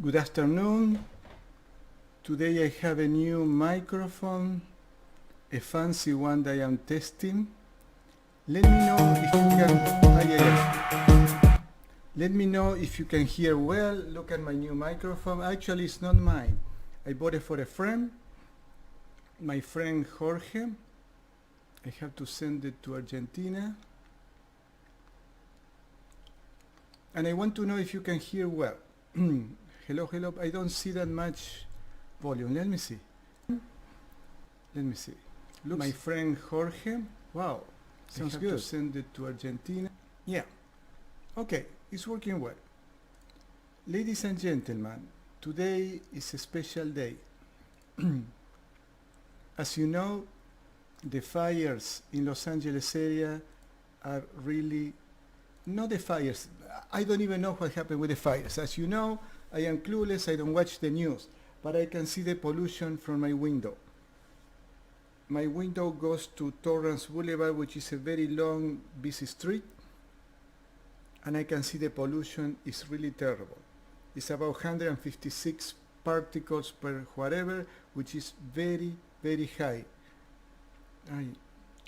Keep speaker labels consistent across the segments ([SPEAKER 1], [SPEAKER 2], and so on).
[SPEAKER 1] Good afternoon. Today I have a new microphone, a fancy one that I am testing. Let me know if you can. Let me know if you can hear well. Look at my new microphone. Actually, it's not mine. I bought it for a friend, my friend Jorge. I have to send it to Argentina. And I want to know if you can hear well. Hello, hello. I don't see that much volume. Let me see. Look, my friend Jorge. Wow, sounds good. I have to send it to Argentina. Yeah. Okay, it's working well. Ladies and gentlemen, today is a special day. As you know, the fires in Los Angeles area are really not the fires. I don't even know what happened with the fires. As you know, I am clueless. I don't watch the news, but I can see the pollution from my window. My window goes to Torrance Boulevard, which is a very long, busy street, and I can see the pollution is really terrible. It's about 156 particles per whatever, which is very, very high.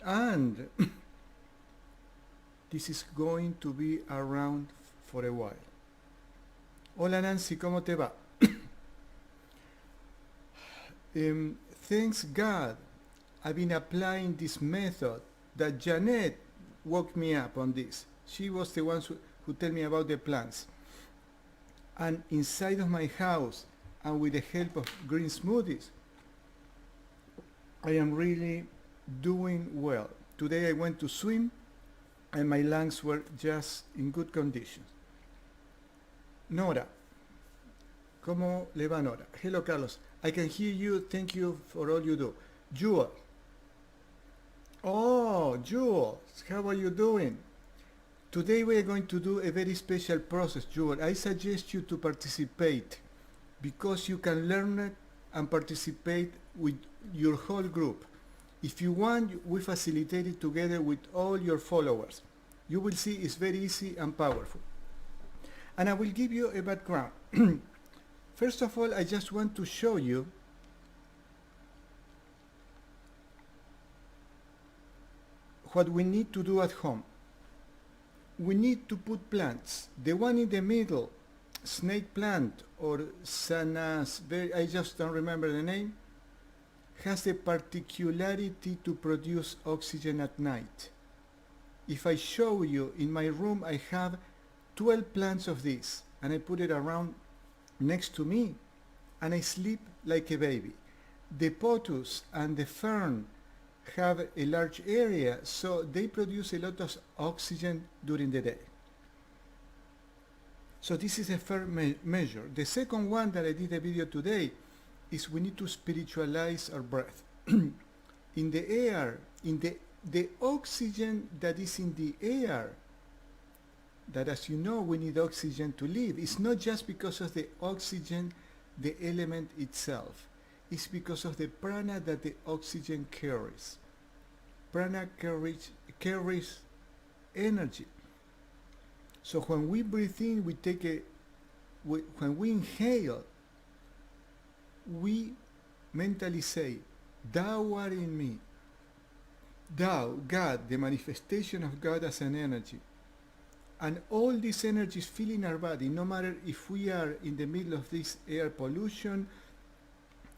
[SPEAKER 1] And this is going to be around for a while. Hola Nancy, ¿cómo te va? Thanks God, I've been applying this method that Janet woke me up on this. She was the one who told me about the plants. And inside of my house, and with the help of green smoothies, I am really doing well. Today I went to swim, and my lungs were just in good condition. Nora, ¿cómo le va Nora? Hello Carlos, I can hear you, thank you for all you do. Jewel, oh Jewel, how are you doing? Today we are going to do a very special process, Jewel. I suggest you to participate because you can learn it and participate with your whole group. If you want, we facilitate it together with all your followers. You will see it's very easy and powerful. And I will give you a background. First of all, I just want to show you what we need to do at home. We need to put plants. The one in the middle, snake plant or sanas, I just don't remember the name, has the particularity to produce oxygen at night. If I show you, in my room I have 12 plants of this, and I put it around next to me, and I sleep like a baby. The pothos and the fern have a large area, so they produce a lot of oxygen during the day. So this is a fair measure. The second one that I did a video today is we need to spiritualize our breath. In the air, in the oxygen that is in the air, that as you know we need oxygen to live. It's not just because of the oxygen, the element itself. It's because of the prana that the oxygen carries. Prana carries energy. So when we breathe in, when we inhale, we mentally say, Thou art in me. Thou, God, the manifestation of God as an energy. And all this energy is filling our body, no matter if we are in the middle of this air pollution,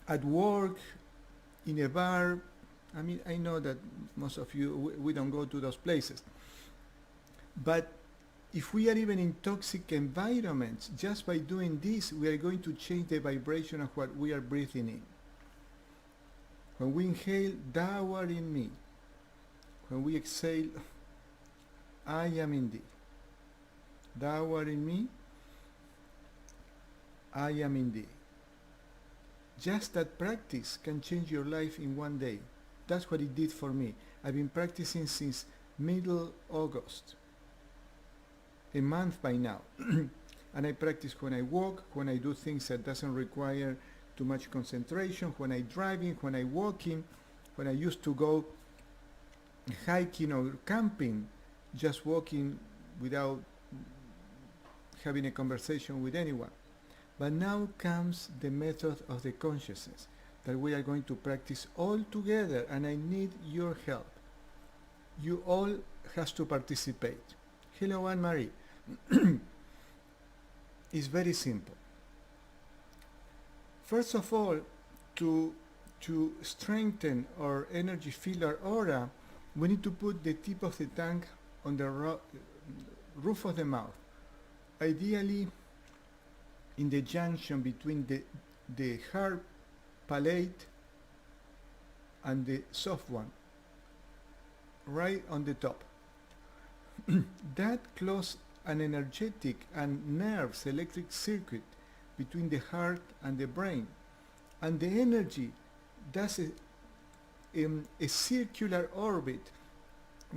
[SPEAKER 1] at work, in a bar. I mean, I know that most of you, we don't go to those places. But if we are even in toxic environments, just by doing this, we are going to change the vibration of what we are breathing in. When we inhale, Thou art in me. When we exhale, I am in thee. Thou art in me, I am in thee. Just that practice can change your life in one day. That's what it did for me. I've been practicing since middle August, a month by now. And I practice when I walk, when I do things that doesn't require too much concentration, when I driving, when I walking, when I used to go hiking or camping, just walking without having a conversation with anyone. But now comes the method of the consciousness that we are going to practice all together, and I need your help. You all has to participate. Hello, Anne-Marie. It's very simple. First of all, to strengthen our energy field, our aura, we need to put the tip of the tongue on the roof of the mouth. Ideally, in the junction between the hard palate and the soft one, right on the top. That closes an energetic and nerves electric circuit between the heart and the brain, and the energy does a circular orbit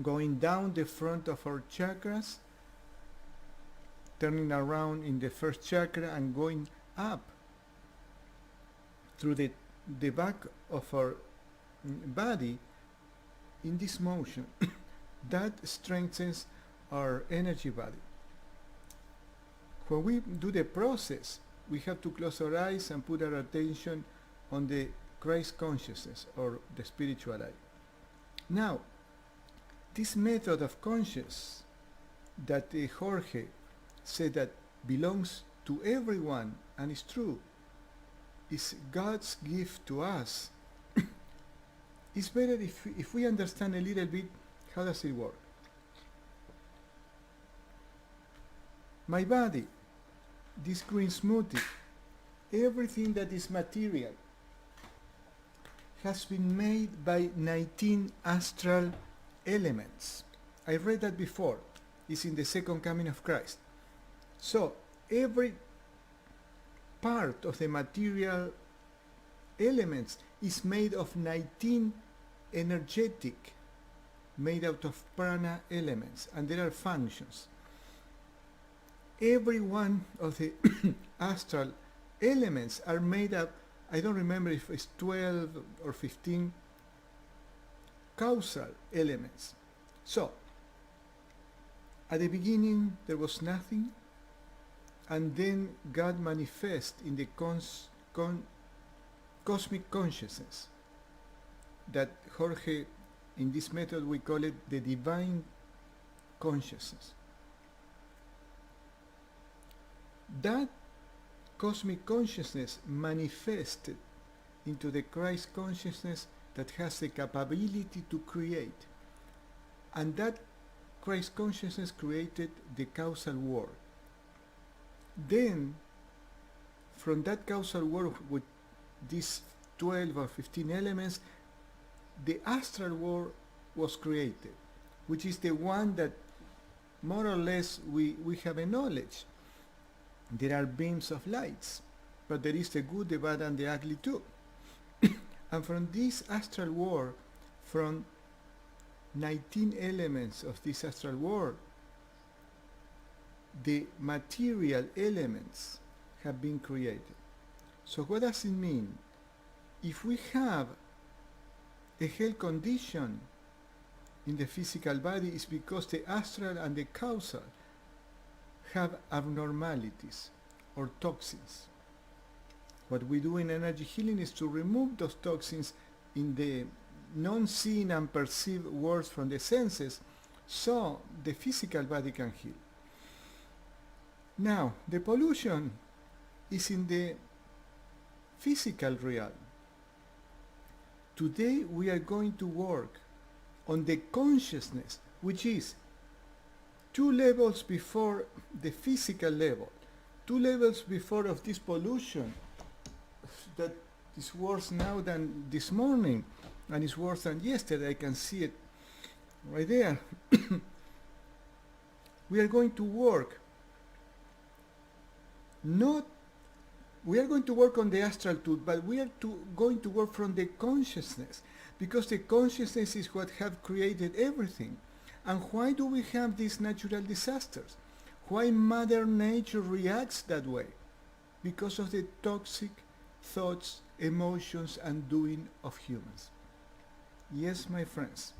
[SPEAKER 1] going down the front of our chakras, turning around in the first chakra and going up through the back of our body in this motion. That strengthens our energy body. When we do the process, we have to close our eyes and put our attention on the Christ consciousness, or the spiritual eye. Now, this method of conscious that Jorge said that belongs to everyone, and is true, is God's gift to us. It's better if we understand a little bit how does it work. My body, this green smoothie, everything that is material has been made by 19 astral elements. I read that before. It's in the second coming of Christ. So every part of the material elements is made of 19 energetic, made out of prana elements, and there are functions. Every one of the astral elements are made up, I don't remember if it's 12 or 15 causal elements. So, at the beginning there was nothing, and then God manifests in the cosmic consciousness that Jorge, in this method we call it the divine consciousness. That cosmic consciousness manifested into the Christ consciousness that has the capability to create, and that Christ consciousness created the causal world. Then from that causal world with these 12 or 15 elements, the astral world was created, which is the one that more or less we have a knowledge. There are beams of lights, but there is the good, the bad, and the ugly too. And from this astral world, from 19 elements of this astral world, the material elements have been created. So what does it mean? If we have a health condition in the physical body, it's because the astral and the causal have abnormalities or toxins. What we do in energy healing is to remove those toxins in the non-seen and perceived worlds from the senses, so the physical body can heal. Now, the pollution is in the physical realm. Today we are going to work on the consciousness, which is 2 levels before the physical level, 2 levels before of this pollution that is worse now than this morning, and is worse than yesterday. I can see it right there. We are going to work we are going to work on the astral too, but we are going to work from the consciousness, because the consciousness is what have created everything. And why do we have these natural disasters? Why Mother Nature reacts that way? Because of the toxic thoughts, emotions, and doing of humans. Yes, my friends,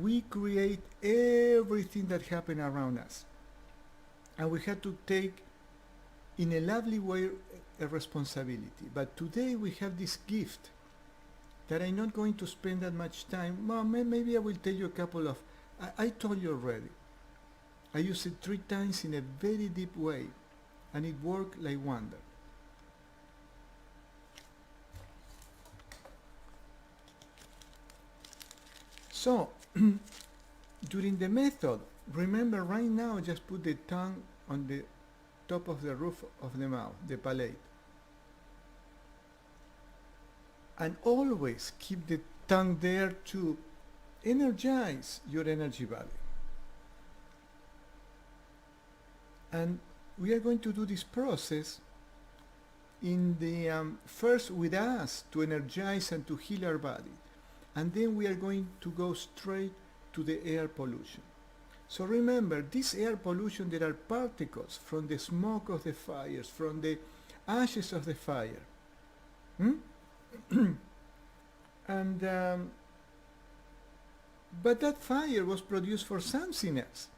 [SPEAKER 1] we create everything that happens around us. And we have to take in a lovely way, a responsibility. But today we have this gift that I'm not going to spend that much time. Well, maybe I will tell you a couple of, I told you already. I used it 3 times in a very deep way, and it worked like wonder. So, during the method, remember right now, just put the tongue on the top of the roof of the mouth, the palate. And always keep the tongue there to energize your energy body. And we are going to do this process in the first with us to energize and to heal our body. And then we are going to go straight to the air pollution. So remember, this air pollution, there are particles from the smoke of the fires, from the ashes of the fire. And but that fire was produced for something else.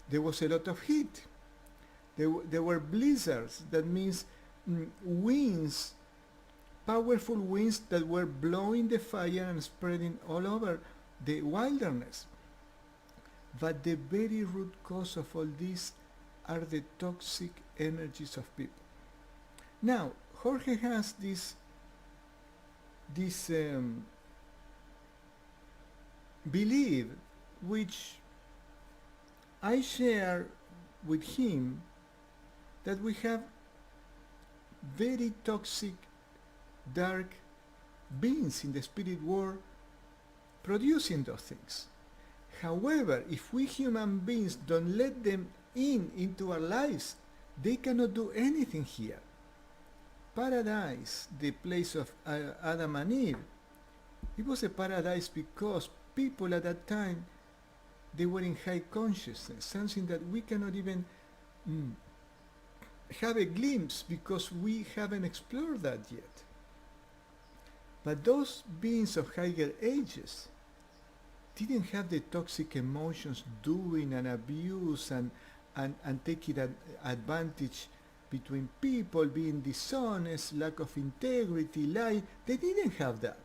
[SPEAKER 1] There was a lot of heat. There were blizzards, that means winds, powerful winds that were blowing the fire and spreading all over the wilderness. But the very root cause of all this are the toxic energies of people. Now, Jorge has this belief, which I share with him, that we have very toxic, dark beings in the spirit world producing those things. However, if we human beings don't let them into our lives, they cannot do anything here. Paradise, the place of Adam and Eve, it was a paradise because people at that time, they were in high consciousness, something that we cannot even have a glimpse because we haven't explored that yet. But those beings of higher ages didn't have the toxic emotions doing and abuse and taking advantage between people, being dishonest, lack of integrity, lying. They didn't have that.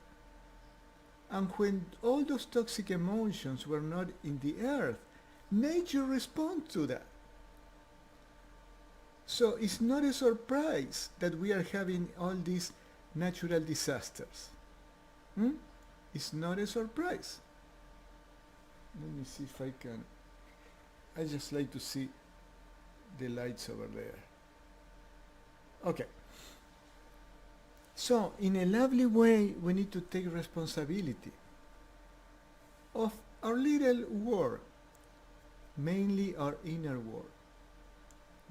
[SPEAKER 1] And when all those toxic emotions were not in the earth, nature responds to that. So it's not a surprise that we are having all these natural disasters. It's not a surprise. Let me see if I can. I just like to see the lights over there. Okay. So, in a lovely way, we need to take responsibility of our little world, mainly our inner world.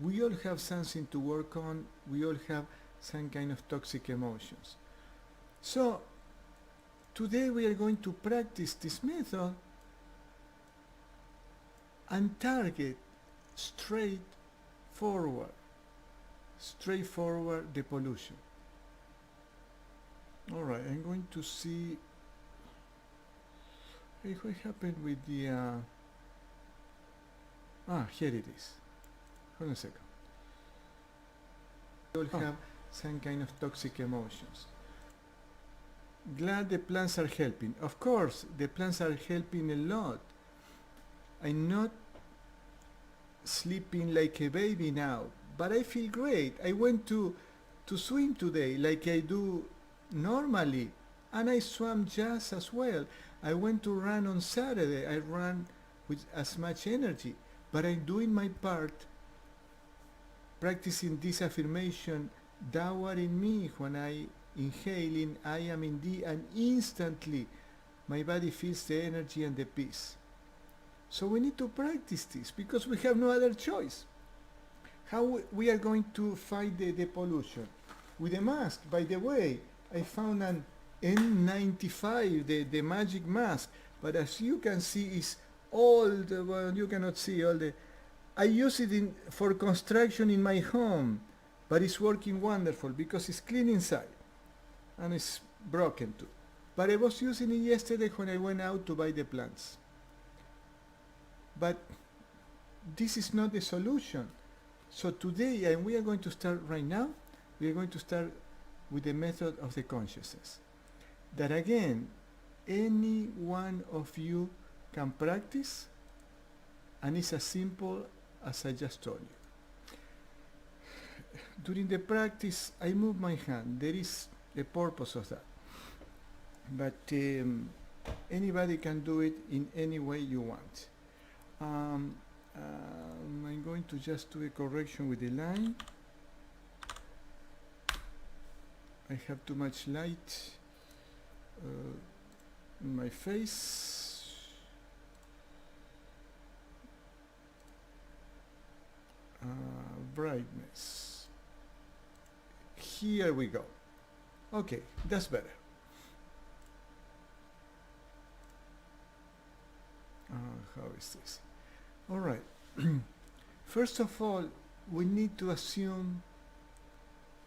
[SPEAKER 1] We all have something to work on. We all have some kind of toxic emotions. So, today we are going to practice this method and target straightforward the pollution. All right, I'm going to see what happened with the here it is. Hold on a second. We all have some kind of toxic emotions. Glad the plants are helping. Of course, the plants are helping a lot. I'm not sleeping like a baby now, but I feel great. I went to swim today like I do normally, and I swam just as well. I went to run on Saturday. I ran with as much energy, but I'm doing my part, practicing this affirmation, thou art in me. When I inhaling, I am in thee, and instantly my body feels the energy and the peace. So we need to practice this because we have no other choice. How we are going to fight the pollution? With a mask. By the way, I found an N95, the magic mask, but as you can see, it's all the, well, you cannot see all the, I use it for construction in my home, but it's working wonderful because it's clean inside and it's broken too. But I was using it yesterday when I went out to buy the plants. But this is not the solution. So today, and we are going to start right now, we are going to start with the method of the consciousness. That again, any one of you can practice, and it's as simple as I just told you. During the practice, I move my hand. There is a purpose of that. But anybody can do it in any way you want. I'm going to just do a correction with the line. I have too much light in my face. Brightness. Here we go. Okay, that's better. How is this? All right. First of all, we need to assume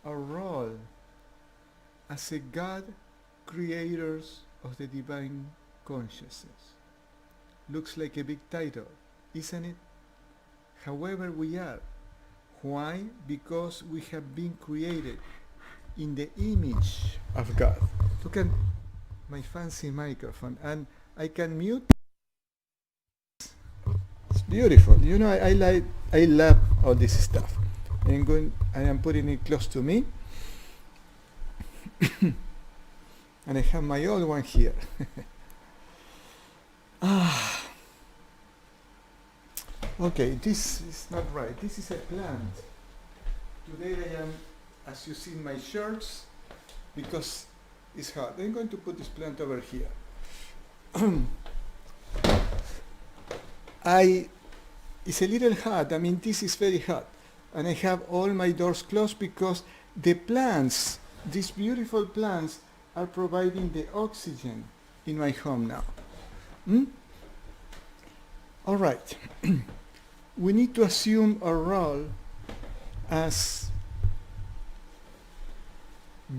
[SPEAKER 1] a role as a God creators of the divine consciousness. Looks like a big title, isn't it? However, we are. Why? Because we have been created in the image of God. Look at my fancy microphone, and I can mute. It's beautiful. You know, I love all this stuff. I am putting it close to me. And I have my old one here. Okay, this is not right. This is a plant. Today I am, as you see in my shirts, because it's hot. I'm going to put this plant over here. It's a little hot. I mean, this is very hot. And I have all my doors closed because the plants, these beautiful plants, are providing the oxygen in my home now. All right. We need to assume a role as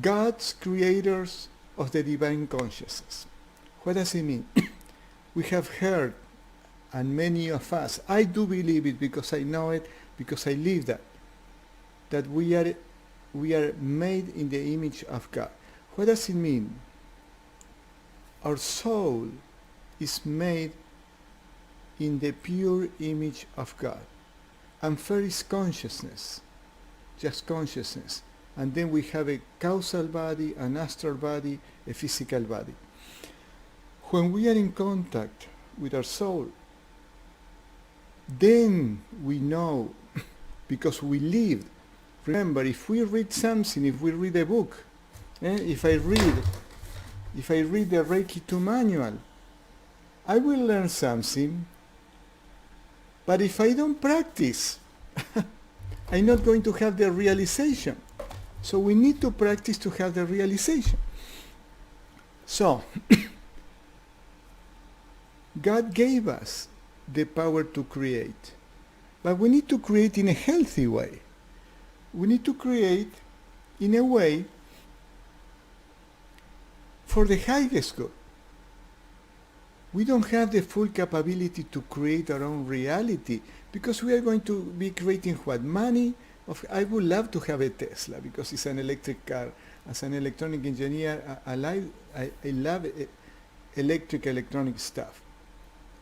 [SPEAKER 1] God's creators of the divine consciousness. What does it mean? We have heard, and many of us, I do believe it because I know it, because I live that we are made in the image of God. What does it mean? Our soul is made in the pure image of God. And first is consciousness, just consciousness. And then we have a causal body, an astral body, a physical body. When we are in contact with our soul, then we know, because we lived. Remember, if we read something, if we read a book, if I read the Reiki 2 manual, I will learn something. But if I don't practice, I'm not going to have the realization. So we need to practice to have the realization. So, God gave us the power to create. But we need to create in a healthy way. We need to create in a way for the highest good. We don't have the full capability to create our own reality because we are going to be creating what? Money? I would love to have a Tesla because it's an electric car. As an electronic engineer, I love electronic stuff.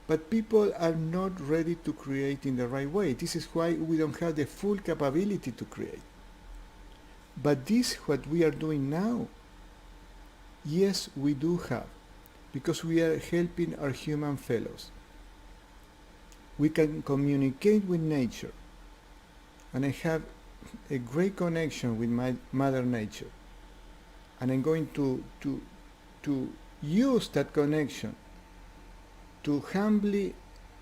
[SPEAKER 1] But people are not ready to create in the right way. This is why we don't have the full capability to create. But this, what we are doing now, yes, we do have. Because we are helping our human fellows. We can communicate with nature. And I have a great connection with my Mother Nature. And I'm going to use that connection to humbly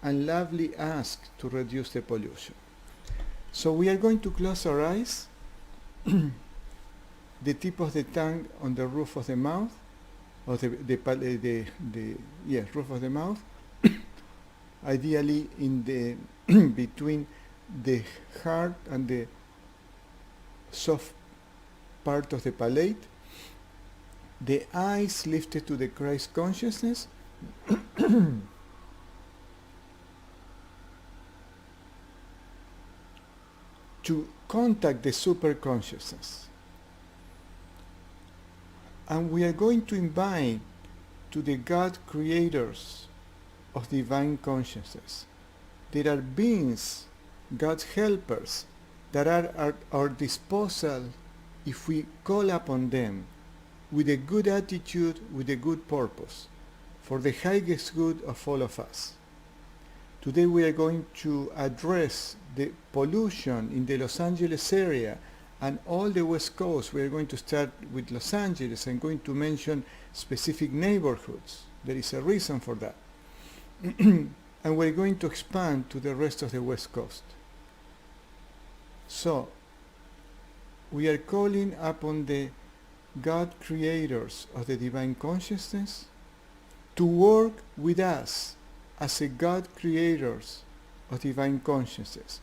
[SPEAKER 1] and lovely ask to reduce the pollution. So we are going to close our eyes, the tip of the tongue on the roof of the mouth, or roof of the mouth, ideally in the between the heart and the soft part of the palate, the eyes lifted to the Christ consciousness, to contact the super consciousness. And we are going to invite to the God creators of divine consciousness. There are beings, God's helpers, that are at our disposal if we call upon them with a good attitude, with a good purpose, for the highest good of all of us. Today we are going to address the pollution in the Los Angeles area and all the West Coast. We are going to start with Los Angeles. I'm going to mention specific neighborhoods. There is a reason for that. And we're going to expand to the rest of the West Coast. So, we are calling upon the God creators of the divine consciousness to work with us as a God creators of divine consciousness.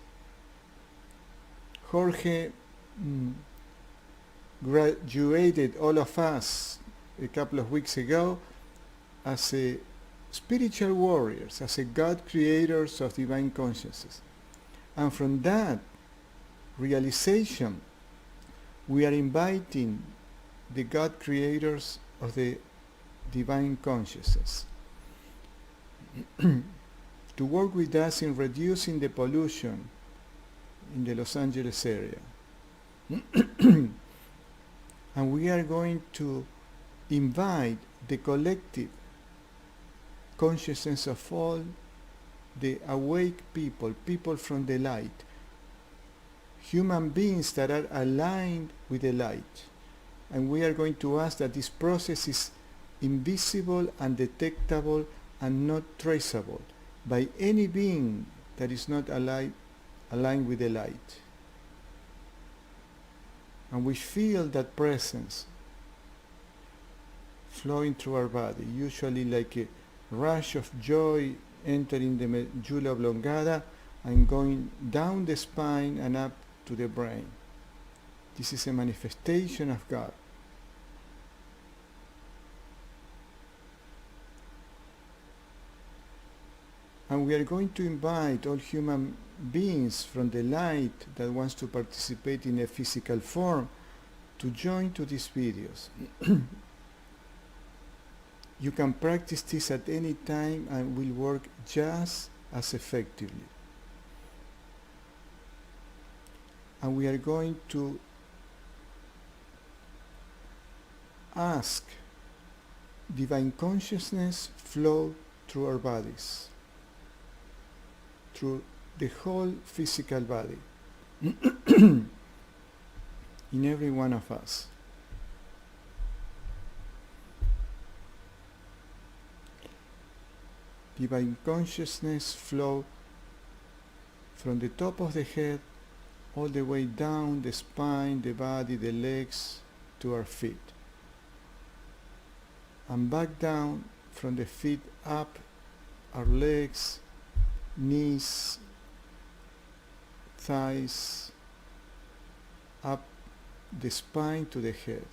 [SPEAKER 1] Jorge graduated all of us a couple of weeks ago as a spiritual warriors, as a God creators of divine consciousness. And from that realization, we are inviting the God creators of the divine consciousness to work with us in reducing the pollution in the Los Angeles area. And we are going to invite the collective consciousness of all the awake people, people from the light, human beings that are aligned with the light. And we are going to ask that this process is invisible, undetectable, and not traceable by any being that is not aligned with the light. And we feel that presence flowing through our body, usually like a rush of joy entering the medulla oblongata and going down the spine and up to the brain. This is a manifestation of God. And we are going to invite all human beings from the light that wants to participate in a physical form to join to these videos. You can practice this at any time and will work just as effectively. And we are going to ask divine consciousness flow through our bodies, through the whole physical body, in every one of us. Divine consciousness flow from the top of the head all the way down the spine, the body, the legs, to our feet. And back down from the feet up our legs, knees, thighs, up the spine to the head.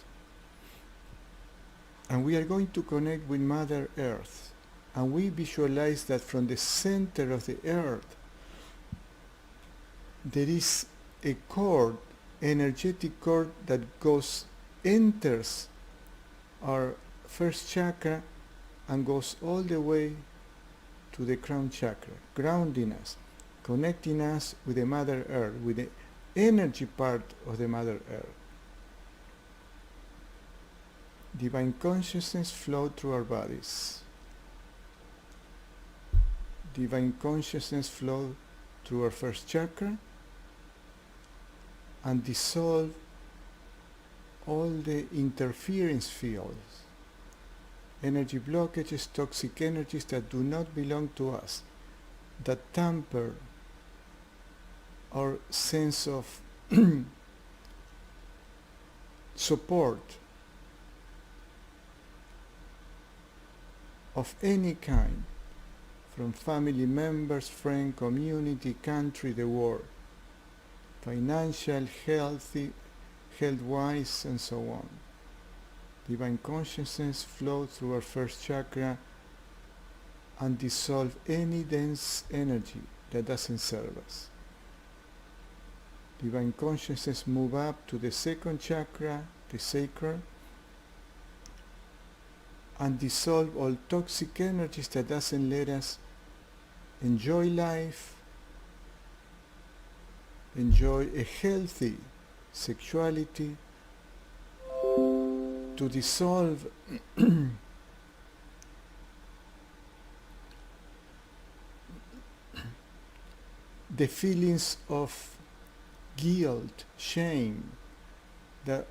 [SPEAKER 1] And we are going to connect with Mother Earth. And we visualize that from the center of the earth there is a cord, energetic cord that enters our first chakra and goes all the way to the crown chakra, grounding us, connecting us with the Mother Earth, with the energy part of the Mother Earth. Divine consciousness flow through our bodies. Divine consciousness flow through our first chakra and dissolve all the interference fields, energy blockages, toxic energies that do not belong to us, that tamper our sense of support of any kind, from family members, friend, community, country, the world, financial, health-wise, and so on. Divine consciousness flows through our first chakra and dissolve any dense energy that doesn't serve us. Divine consciousness move up to the second chakra, the sacral, and dissolve all toxic energies that doesn't let us enjoy life, enjoy a healthy sexuality, to dissolve the feelings of guilt, shame that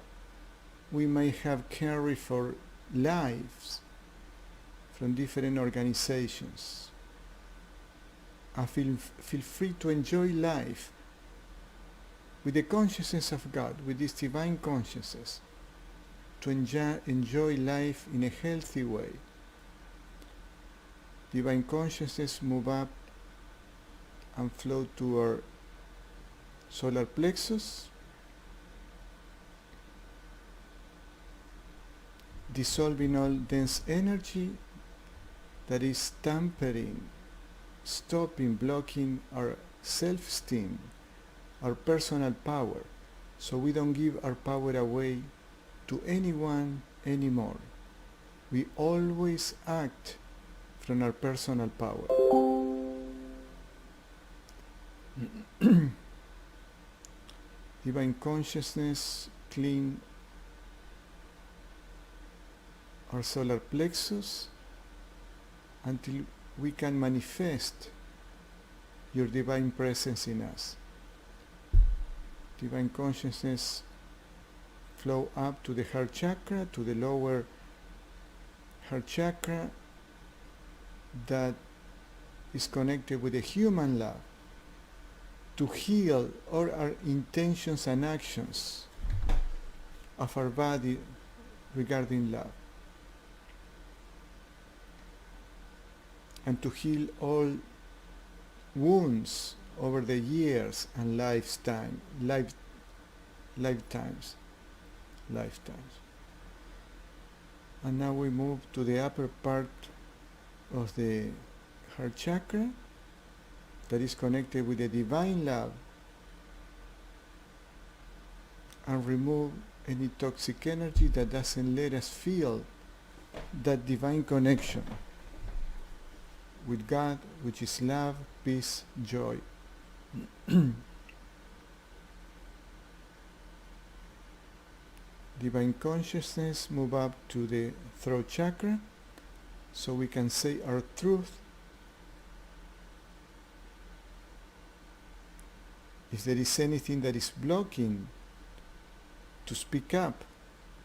[SPEAKER 1] we may have carried for lives from different organizations. And feel free to enjoy life with the consciousness of God, with this divine consciousness, to enjoy life in a healthy way. Divine consciousness move up and flow to our solar plexus, dissolving all dense energy that is tampering, stopping, blocking our self-esteem, our personal power, so we don't give our power away to anyone anymore. We always act from our personal power. Divine consciousness clean our solar plexus until we can manifest your divine presence in us. Divine consciousness flow up to the heart chakra, to the lower heart chakra that is connected with the human love, to heal all our intentions and actions of our body regarding love, and to heal all wounds over the years and lifetimes. And now we move to the upper part of the heart chakra that is connected with the divine love, and remove any toxic energy that doesn't let us feel that divine connection with God, which is love, peace, joy. Divine consciousness move up to the throat chakra so we can say our truth. If there is anything that is blocking to speak up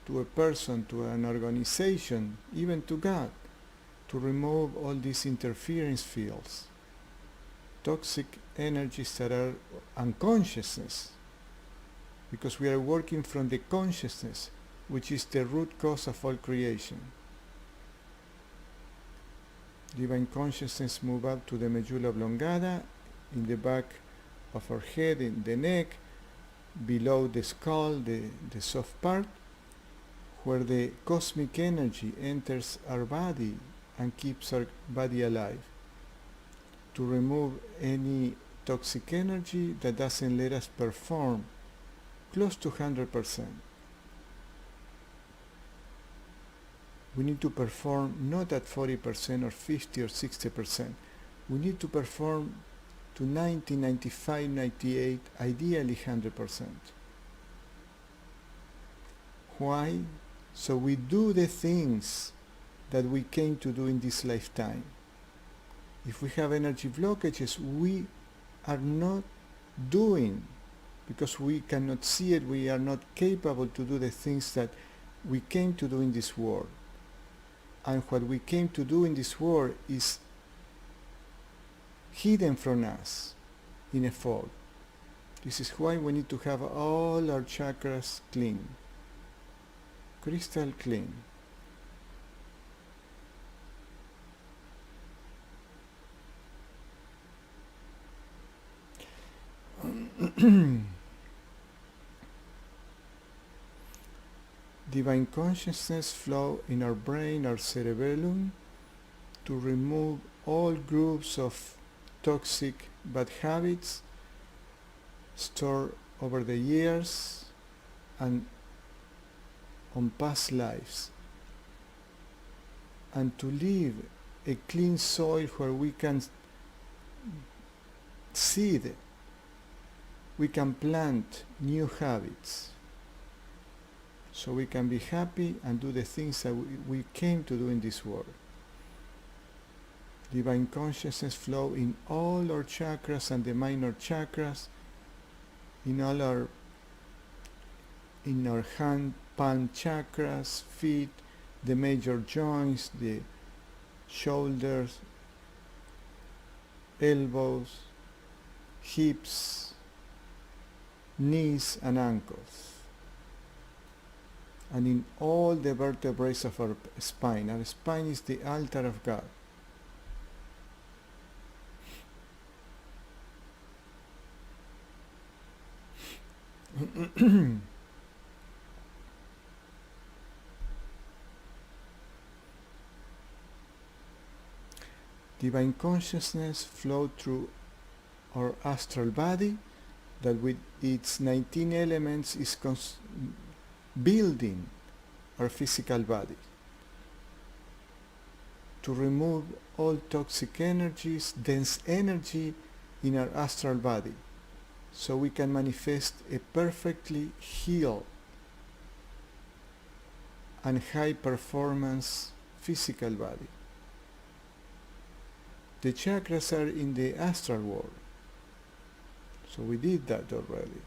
[SPEAKER 1] to a person, to an organization, even to God, to remove all these interference fields, toxic energies that are unconsciousness, because we are working from the consciousness, which is the root cause of all creation. Divine consciousness move up to the medulla oblongata, in the back of our head, in the neck, below the skull, the soft part, where the cosmic energy enters our body and keeps our body alive, to remove any toxic energy that doesn't let us perform close to 100%. We need to perform not at 40% or 50 or 60%. We need to perform to 90, 95, 98, ideally 100%. Why? So we do the things that we came to do in this lifetime. If we have energy blockages, we are not doing, because we cannot see it, we are not capable to do the things that we came to do in this world. And what we came to do in this world is hidden from us in a fog. This is why we need to have all our chakras clean, crystal clean. Divine consciousness flow in our brain, our cerebellum, to remove all groups of toxic bad habits stored over the years and on past lives, and to leave a clean soil where we can seed, we can plant new habits, so we can be happy and do the things that we came to do in this world. Divine consciousness flow in all our chakras and the minor chakras, in our hand, palm chakras, feet, the major joints, the shoulders, elbows, hips, knees and ankles, and in all the vertebrae of our spine. Our spine is the altar of God. Divine consciousness flowed through our astral body, that with its 19 elements is building our physical body, to remove all toxic energies, dense energy in our astral body, so we can manifest a perfectly healed and high performance physical body. The chakras are in the astral world, so we did that already.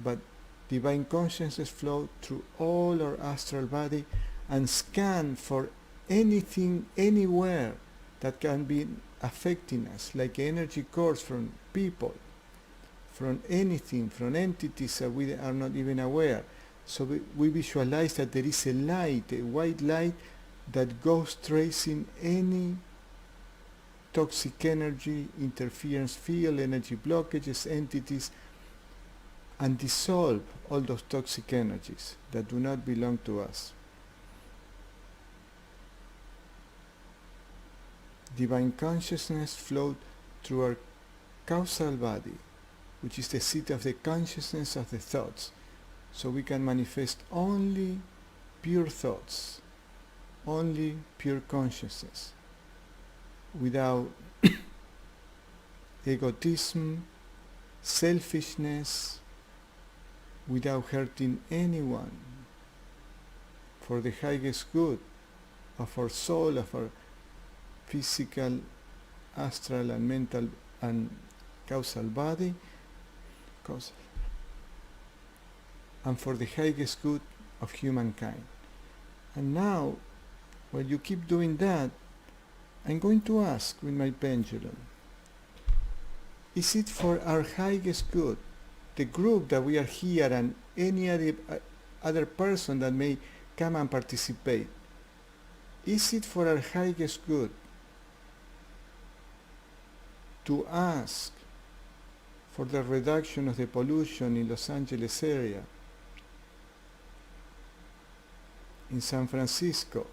[SPEAKER 1] But divine consciousness flow through all our astral body and scan for anything, anywhere that can be affecting us, like energy cords from people, from anything, from entities that we are not even aware. So we visualize that there is a light, a white light, that goes tracing any toxic energy, interference field, energy blockages, entities, and dissolve all those toxic energies that do not belong to us. Divine consciousness flowed through our causal body, which is the seat of the consciousness of the thoughts, so we can manifest only pure thoughts, only pure consciousness, without egotism, selfishness, without hurting anyone, for the highest good of our soul, of our physical, astral and mental and causal body, and for the highest good of humankind. And now, while you keep doing that, I'm going to ask with my pendulum, is it for our highest good, the group that we are here and any other person that may come and participate, is it for our highest good to ask for the reduction of the pollution in Los Angeles area, in San Francisco,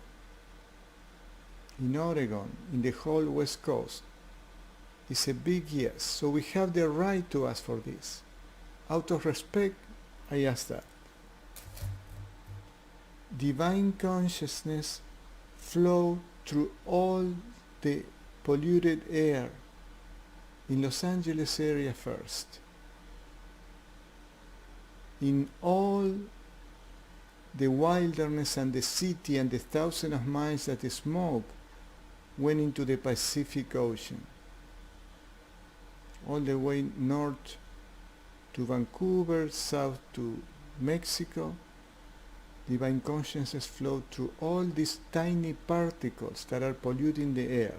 [SPEAKER 1] in Oregon, in the whole West Coast? It's a big yes. So we have the right to ask for this. Out of respect, I ask that. Divine consciousness flow through all the polluted air in Los Angeles area first, in all the wilderness and the city and the thousands of miles that the smoke went into the Pacific Ocean, all the way north to Vancouver, south to Mexico. Divine consciousness flow through all these tiny particles that are polluting the air,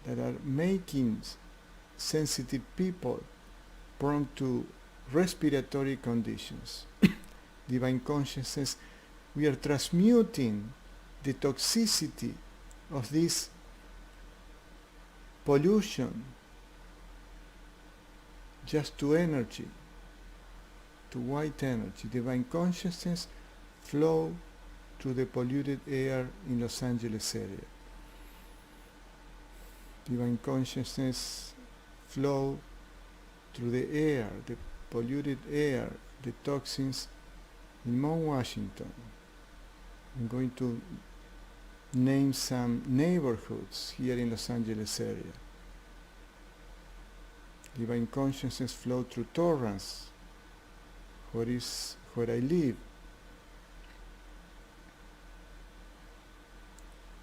[SPEAKER 1] that are making sensitive people prone to respiratory conditions. Divine consciousness, we are transmuting the toxicity of this pollution just to energy, to white energy. Divine consciousness flow through the polluted air in Los Angeles area. Divine consciousness flow through the air, the polluted air, the toxins in Mount Washington. I'm going to name some neighborhoods here in Los Angeles area. Divine consciousness flow through Torrance, where I live.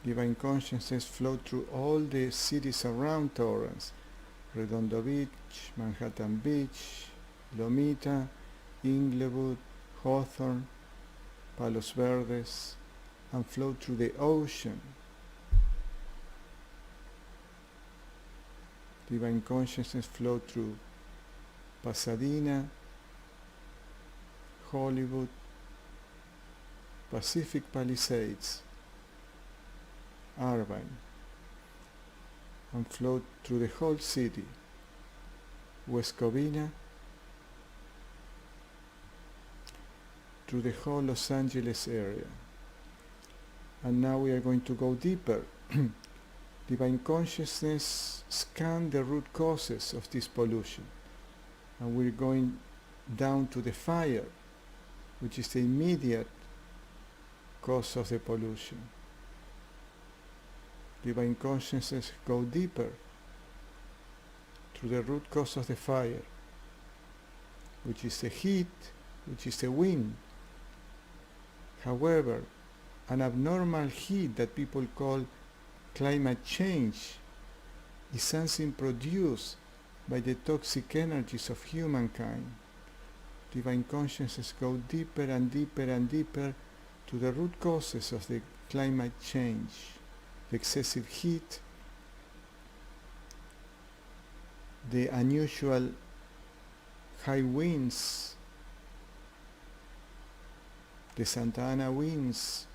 [SPEAKER 1] Divine consciousness flow through all the cities around Torrance: Redondo Beach, Manhattan Beach, Lomita, Inglewood, Hawthorne, Palos Verdes, and flow through the ocean. Divine consciousness flow through Pasadena, Hollywood, Pacific Palisades, Irvine, and flow through the whole city, West Covina, through the whole Los Angeles area. And now we are going to go deeper. Divine consciousness scan the root causes of this pollution, and we're going down to the fire, which is the immediate cause of the pollution. Divine consciousness go deeper to the root cause of the fire, which is the heat, which is the wind. However, an abnormal heat that people call climate change is something produced by the toxic energies of humankind. Divine consciousness go deeper and deeper and deeper to the root causes of the climate change, the excessive heat, the unusual high winds, the Santa Ana winds.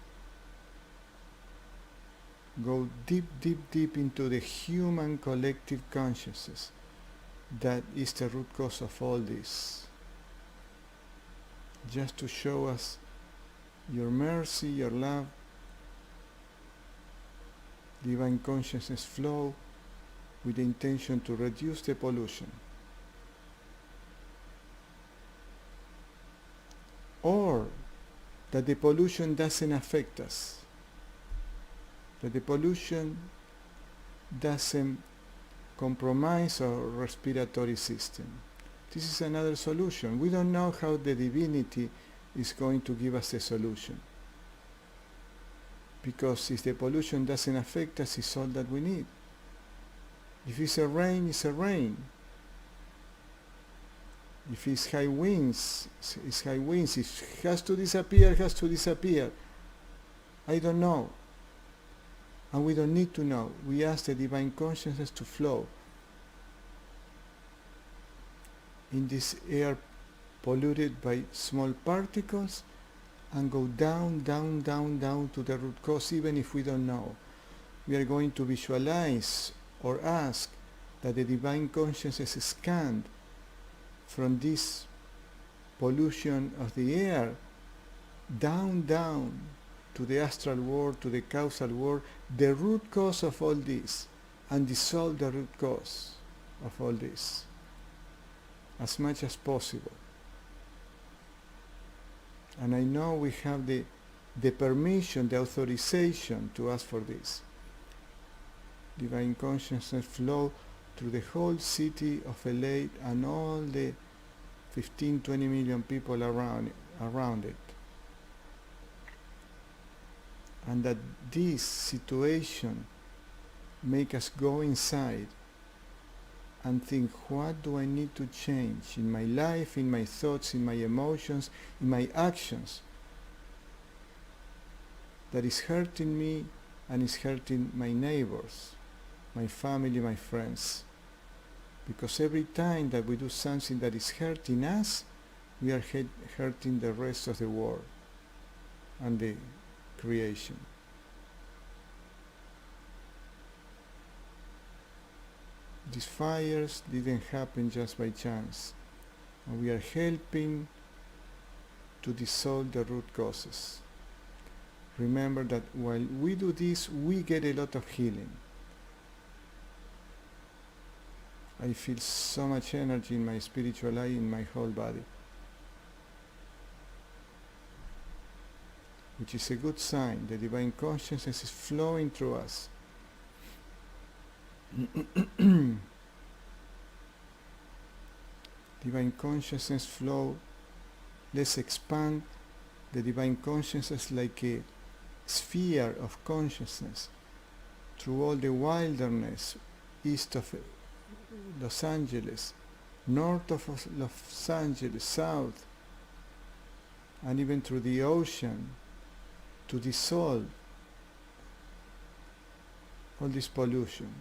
[SPEAKER 1] Go deep, deep, deep into the human collective consciousness. That is the root cause of all this. Just to show us your mercy, your love, divine consciousness flow with the intention to reduce the pollution. Or that the pollution doesn't affect us. That the pollution doesn't compromise our respiratory system. This is another solution. We don't know how the divinity is going to give us a solution. Because if the pollution doesn't affect us, it's all that we need. If it's a rain, it's a rain. If it's high winds, it's high winds. If it has to disappear, it has to disappear. I don't know. And we don't need to know. We ask the divine consciousness to flow in this air polluted by small particles and go down, down, down, down to the root cause, even if we don't know. We are going to visualize or ask that the divine consciousness is scanned from this pollution of the air down, down to the astral world, to the causal world, the root cause of all this, and dissolve the root cause of all this as much as possible. And I know we have the permission, the authorization to ask for this. Divine consciousness flow through the whole city of LA and all the 15-20 million people around it. And that this situation make us go inside and think, what do I need to change in my life, in my thoughts, in my emotions, in my actions that is hurting me and is hurting my neighbors, my family, my friends. Because every time that we do something that is hurting us, we are hurting the rest of the world and the creation. These fires didn't happen just by chance, and we are helping to dissolve the root causes. Remember that while we do this, we get a lot of healing. I feel so much energy in my spiritual eye, in my whole body, which is a good sign. The divine consciousness is flowing through us. Divine consciousness flow. Let's expand the divine consciousness like a sphere of consciousness through all the wilderness east of Los Angeles, north of Los Angeles, south, and even through the ocean, to dissolve all this pollution.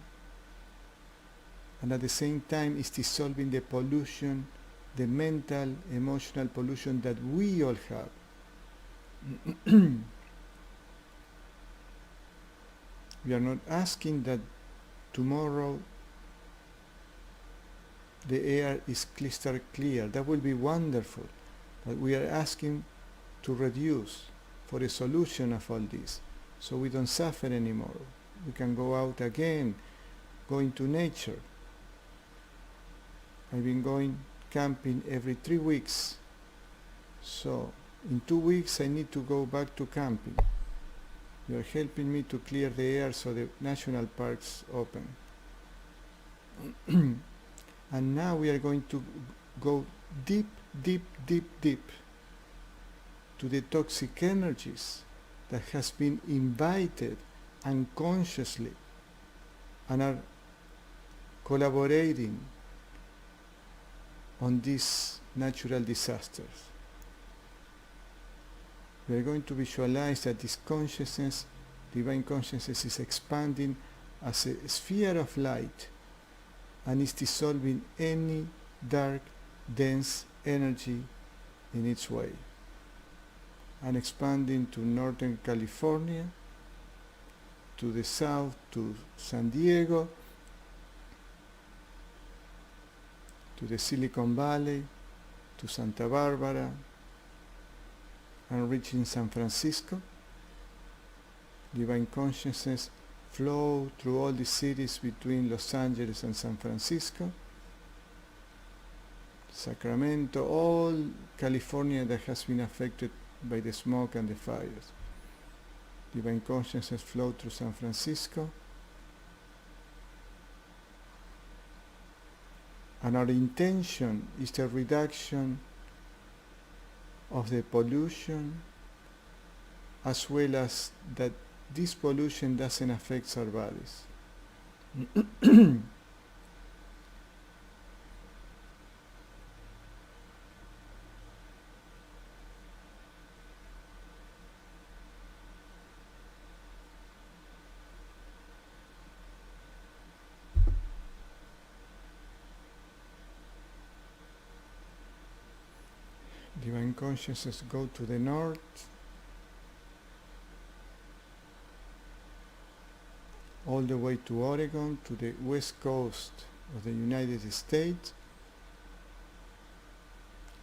[SPEAKER 1] And at the same time is dissolving the pollution, the mental, emotional pollution that we all have. We are not asking that tomorrow the air is crystal clear. That will be wonderful. But we are asking to reduce for a solution of all this, so we don't suffer anymore. We can go out again, go into nature. I've been going camping every 3 weeks. So in 2 weeks I need to go back to camping. You are helping me to clear the air so the national parks open. And now we are going to go deep, deep, deep, deep to the toxic energies that has been invited unconsciously and are collaborating on these natural disasters. We are going to visualize that this consciousness, divine consciousness, is expanding as a sphere of light and is dissolving any dark, dense energy in its way, and expanding to Northern California, to the south, to San Diego, to the Silicon Valley, to Santa Barbara, and reaching San Francisco. Divine consciousness flow through all the cities between Los Angeles and San Francisco, Sacramento, all California that has been affected by the smoke and the fires. Divine consciousness flow through San Francisco. And our intention is the reduction of the pollution, as well as that this pollution doesn't affect our bodies. Divine consciousness go to the north, all the way to Oregon, to the west coast of the United States,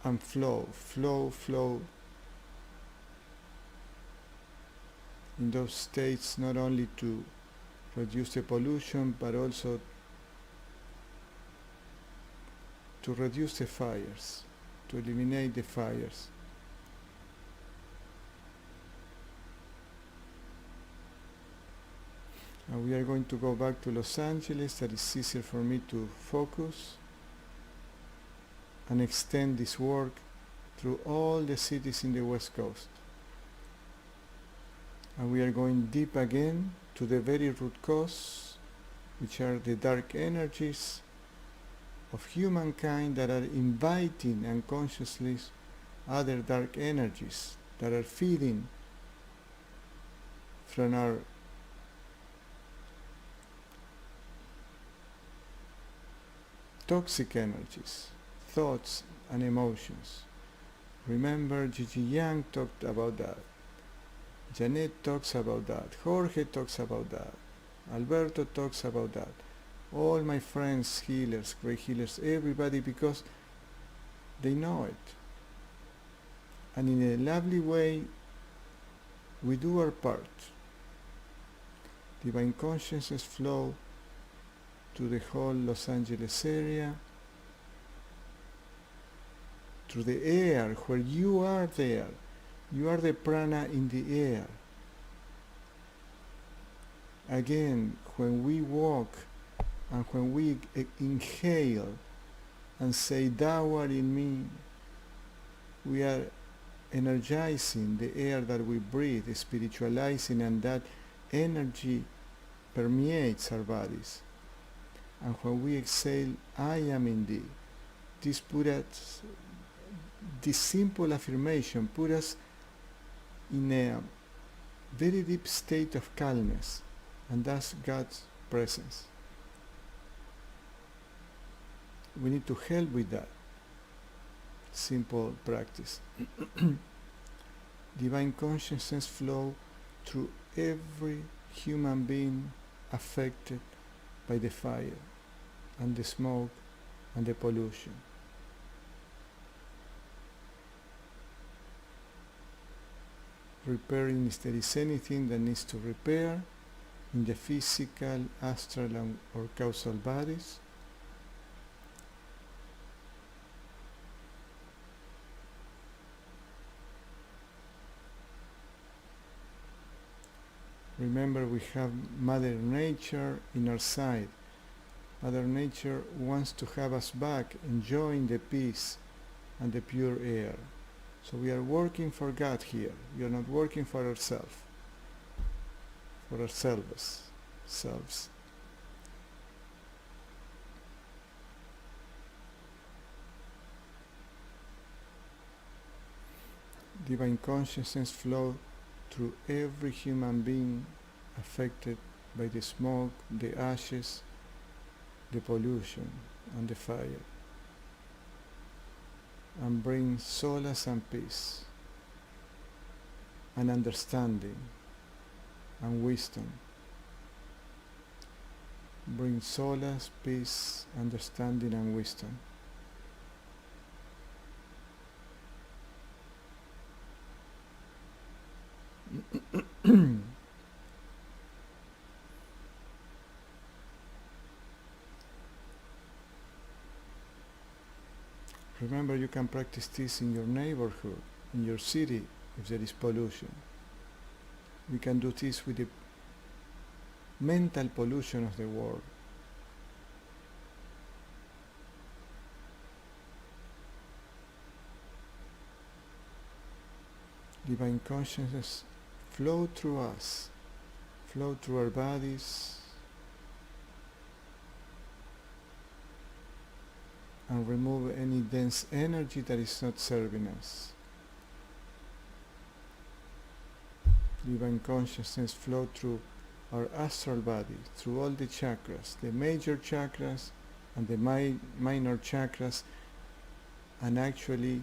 [SPEAKER 1] and flow in those states, not only to reduce the pollution, but also to reduce the fires, to eliminate the fires. And we are going to go back to Los Angeles. That is easier for me to focus and extend this work through all the cities in the West Coast. And we are going deep again to the very root cause, which are the dark energies of humankind that are inviting unconsciously other dark energies that are feeding from our toxic energies, thoughts and emotions. Remember, Gigi Yang talked about that. Janet talks about that. Jorge talks about that. Alberto talks about that. All my friends, healers, great healers, everybody, because they know it. And in a lovely way, we do our part. Divine consciousness flow to the whole Los Angeles area, through the air, where you are there. You are the prana in the air. Again, when we walk and when we inhale and say, Thou art in me, we are energizing the air that we breathe, spiritualizing, and that energy permeates our bodies. And when we exhale, I am in thee, this simple affirmation put us in a very deep state of calmness, and that's God's presence. We need to help with that simple practice. Divine consciousness flow through every human being affected by the fire and the smoke and the pollution. Repairing if there is anything that needs to repair in the physical, astral, or causal bodies. Remember, we have Mother Nature in our side. Mother Nature wants to have us back enjoying the peace and the pure air. So we are working for God here. We are not working for ourselves. For ourselves. Divine consciousness flow through every human being affected by the smoke, the ashes, the pollution, and the fire, and bring solace and peace, and understanding, and wisdom. Bring solace, peace, understanding, and wisdom. Remember, you can practice this in your neighborhood, in your city, if there is pollution. We can do this with the mental pollution of the world. Divine consciousness flow through us, flow through our bodies, and remove any dense energy that is not serving us. Divine consciousness flow through our astral body, through all the chakras, the major chakras and the minor chakras, and actually,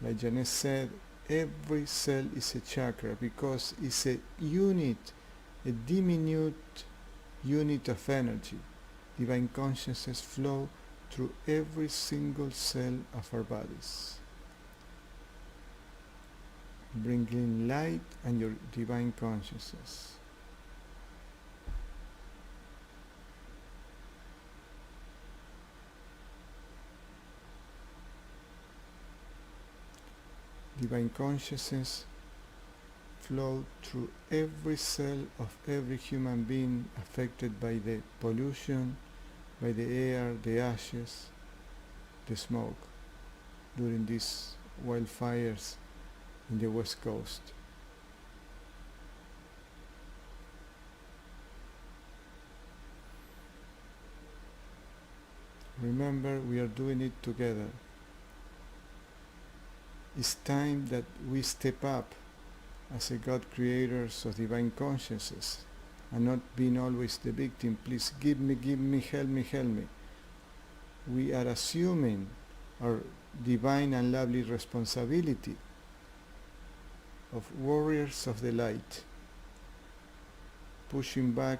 [SPEAKER 1] like Janice said, every cell is a chakra because it's a unit, a diminutive unit of energy. Divine consciousness flow through every single cell of our bodies, bringing light and your divine consciousness. Divine consciousness flow through every cell of every human being affected by the pollution, by the air, the ashes, the smoke during these wildfires in the West Coast. Remember, we are doing it together. It's time that we step up as a God creators of divine consciousness and not being always the victim. Please give me, help me. We are assuming our divine and lovely responsibility of warriors of the light, pushing back,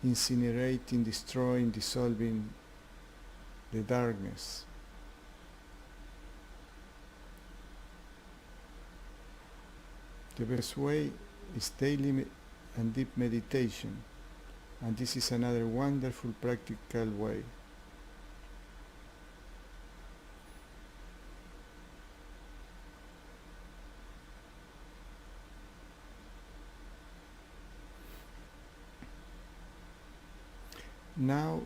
[SPEAKER 1] incinerating, destroying, dissolving the darkness. The best way is daily and deep meditation And this is another wonderful practical way. Now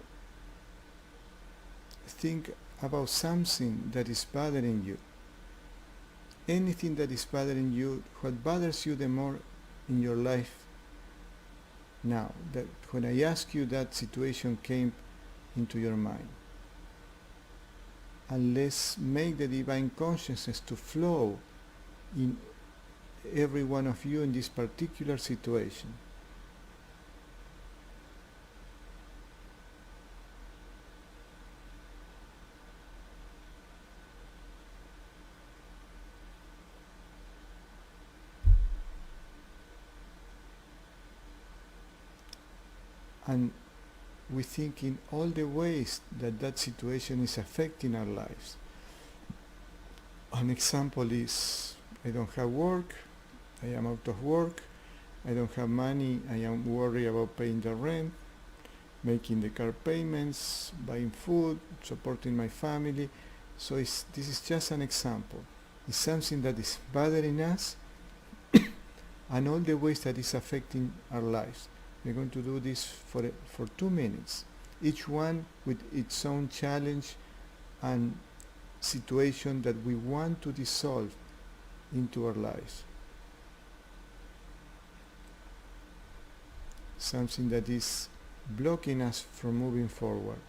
[SPEAKER 1] think about something that is bothering you. Anything that is bothering you, what bothers you the more in your life now? That when I ask you, that situation came into your mind. And let's make the divine consciousness to flow in every one of you in this particular situation. And we think in all the ways that that situation is affecting our lives. An example is, I don't have work, I am out of work, I don't have money, I am worried about paying the rent, making the car payments, buying food, supporting my family. So this is just an example. It's something that is bothering us and all the ways that it's affecting our lives. We're going to do this for 2 minutes, each one with its own challenge and situation that we want to dissolve into our lives. Something that is blocking us from moving forward.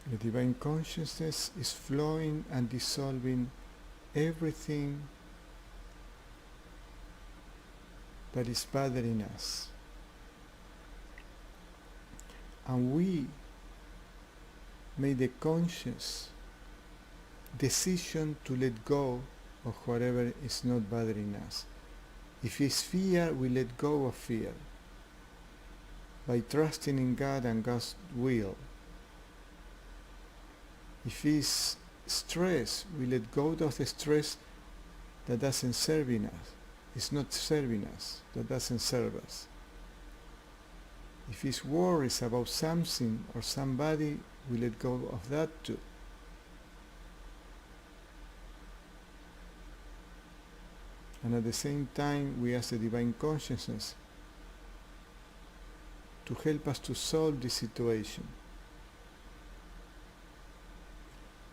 [SPEAKER 1] The divine consciousness is flowing and dissolving everything that is bothering us. And we made a conscious decision to let go of whatever is not bothering us. If it's fear, we let go of fear by trusting in God and God's will. If it's stress, we let go of the stress that doesn't serve us. It's not serving us, that doesn't serve us. If it's worries about something or somebody, we let go of that too. And at the same time, we ask the divine consciousness to help us to solve this situation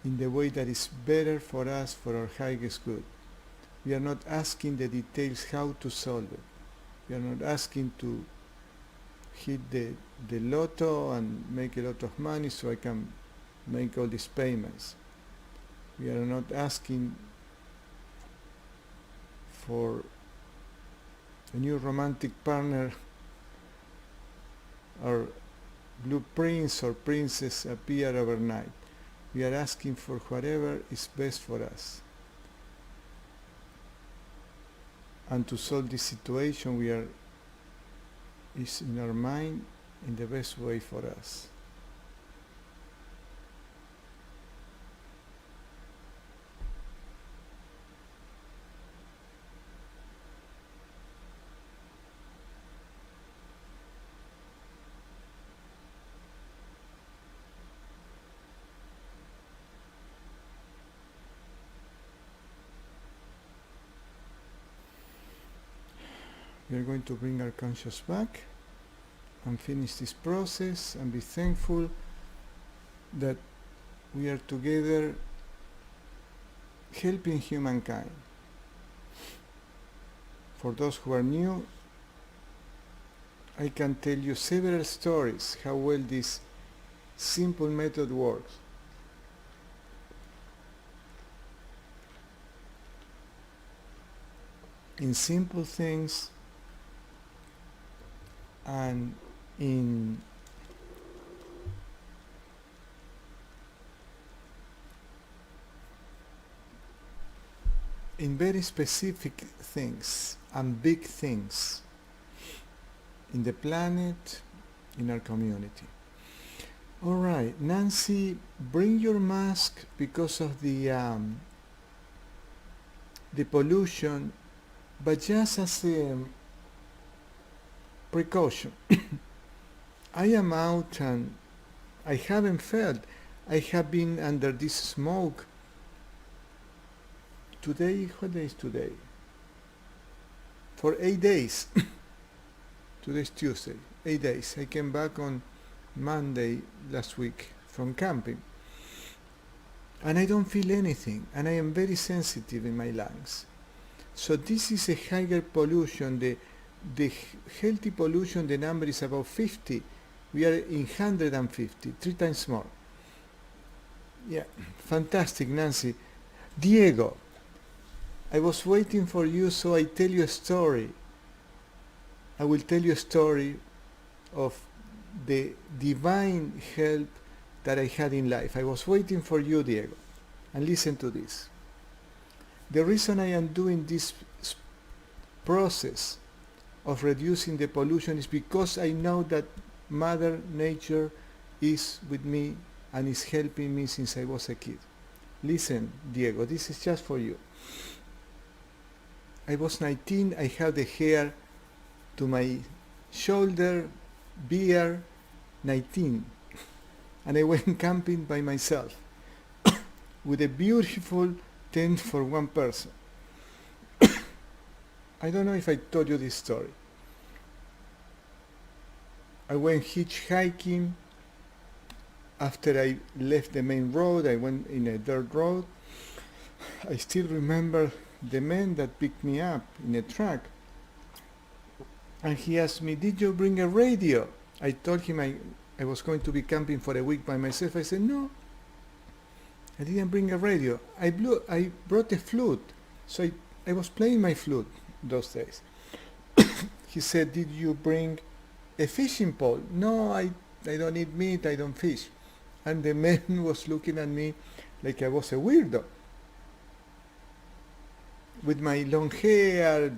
[SPEAKER 1] in the way that is better for us, for our highest good. We are not asking the details how to solve it. We are not asking to hit the lotto and make a lot of money so I can make all these payments. We are not asking for a new romantic partner or blue prince or princess appear overnight. We are asking for whatever is best for us. And to solve this situation, is in our mind in the best way for us. We are going to bring our conscious back and finish this process and be thankful that we are together helping humankind. For those who are new, I can tell you several stories how well this simple method works. In simple things, and in very specific things and big things in the planet, in our community. All right, Nancy, bring your mask because of the pollution, but just as a precaution. I am out and I haven't felt. I have been under this smoke. Today, what day is today? For 8 days. Today's Tuesday. 8 days. I came back on Monday last week from camping. And I don't feel anything. And I am very sensitive in my lungs. So this is a higher pollution. The healthy pollution, the number is about 50. We are in 150, 3 times more. Yeah, fantastic, Nancy. Diego, I was waiting for you, so I tell you a story. I will tell you a story of the divine help that I had in life. I was waiting for you, Diego. And listen to this. The reason I am doing this process of reducing the pollution is because I know that Mother Nature is with me and is helping me since I was a kid. Listen, Diego, this is just for you. I was 19, I had the hair to my shoulder, beard, 19. And I went camping by myself with a beautiful tent for one person. I don't know if I told you this story. I went hitchhiking. After I left the main road, I went in a dirt road. I still remember the man that picked me up in a truck. And he asked me, "Did you bring a radio?" I told him I was going to be camping for a week by myself. I said, "No, I didn't bring a radio. I brought a flute." So I was playing my flute those days. He said, "Did you bring a fishing pole?" "No, I don't eat meat, I don't fish." And the man was looking at me like I was a weirdo. With my long hair,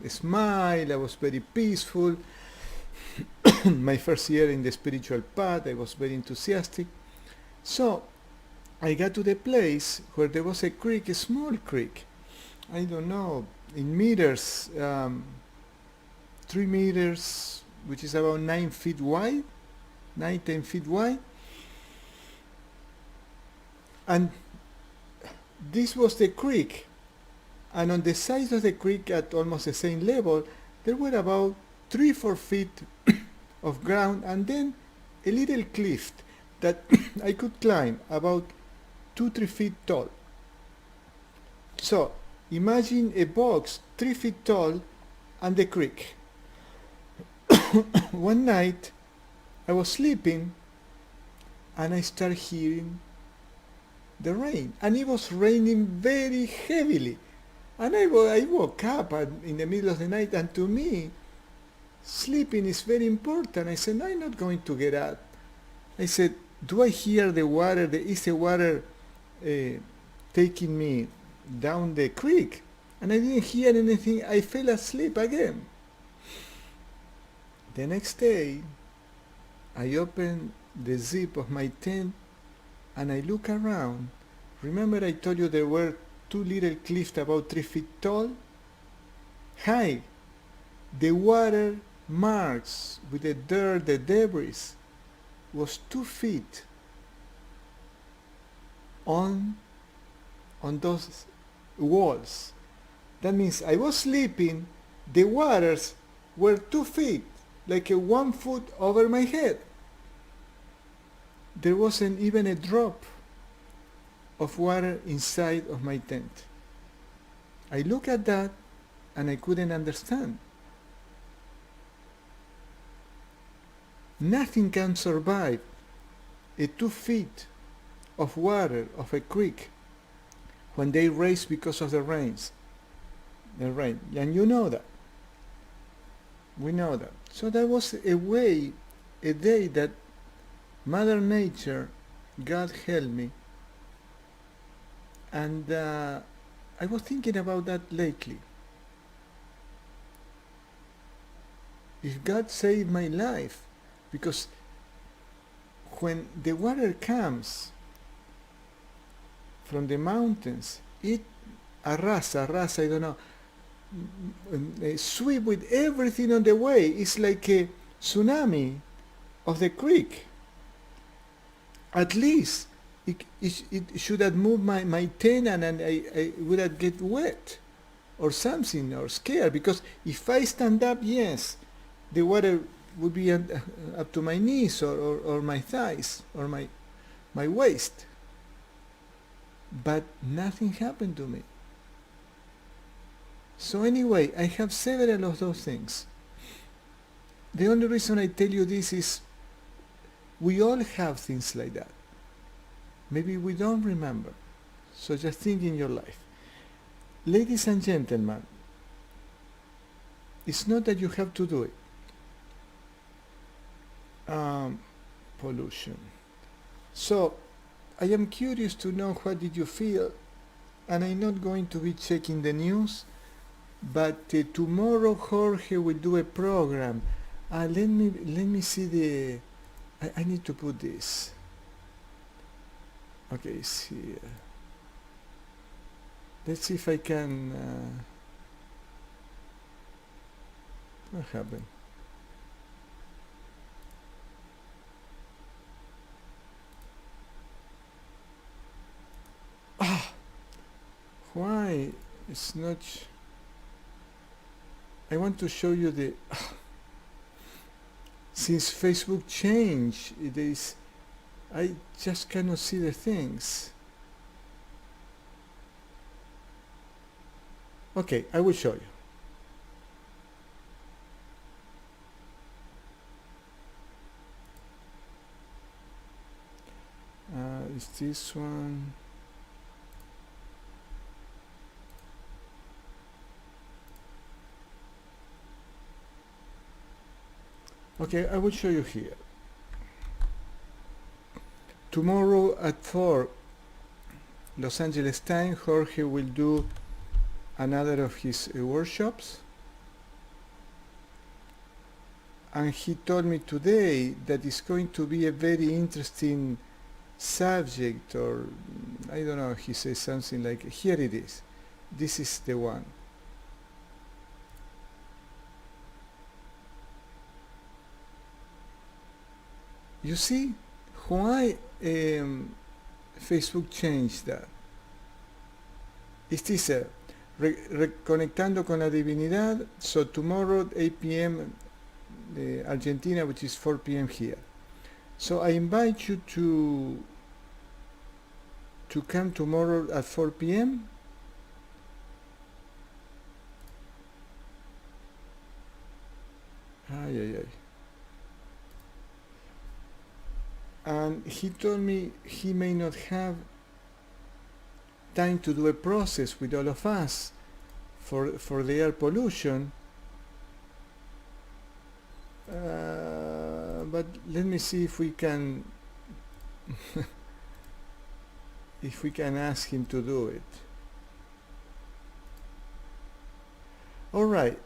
[SPEAKER 1] a smile, I was very peaceful. My first year in the spiritual path, I was very enthusiastic. So I got to the place where there was a creek, a small creek. I don't know, in meters, 3 meters, which is about 9 feet wide, 10 feet wide. And this was the creek. And on the sides of the creek at almost the same level, there were about 3-4 feet of ground and then a little cliff that I could climb about 2-3 feet tall. So imagine a box 3 feet tall and the creek. One night I was sleeping and I started hearing the rain, and it was raining very heavily. And I woke up in the middle of the night, and to me, sleeping is very important. I said, "I'm not going to get up." I said, "Do I hear the water? Is the water taking me down the creek?" And I didn't hear anything. I fell asleep again. The next day, I opened the zip of my tent and I look around. Remember I told you there were 2 little cliffs about 3 feet tall? High. The water marks with the dirt, the debris, was 2 feet on those walls. That means I was sleeping, the waters were 2 feet, like 1 foot over my head. There wasn't even a drop of water inside of my tent. I looked at that and I couldn't understand. Nothing can survive a 2 feet of water of a creek when they raise because of the rain. And you know that. We know that. So that was a day that Mother Nature, God help me, and I was thinking about that lately. If God saved my life, because when the water comes from the mountains, it arrasa, I don't know, sweep with everything on the way. It's like a tsunami of the creek. At least it should have moved my tent, and I would have get wet or something, or scared, because if I stand up, yes, the water would be up to my knees, or my thighs, or my waist. But nothing happened to me. So anyway, I have several of those things. The only reason I tell you this is we all have things like that. Maybe we don't remember. So just think in your life. Ladies and gentlemen, it's not that you have to do it. Pollution. So I am curious to know, what did you feel? And I'm not going to be checking the news, but tomorrow Jorge will do a program. Let me see the. I need to put this. Okay, it's here. Let's see if I can. What happened? Why it's not? I want to show you the. Since Facebook changed, I just cannot see the things. Okay, I will show you. Is this one? Okay, I will show you here. Tomorrow at 4 Los Angeles time, Jorge will do another of his workshops. And he told me today that it's going to be a very interesting subject, or I don't know, he says something like, here it is. This is the one. You see why Facebook changed that? Is this reconectando con la divinidad? So tomorrow 8 p.m. Argentina, which is 4 p.m. here. So I invite you to come tomorrow at 4 p.m. And he told me he may not have time to do a process with all of us for the air pollution, but let me see if we can if we can ask him to do it. All right,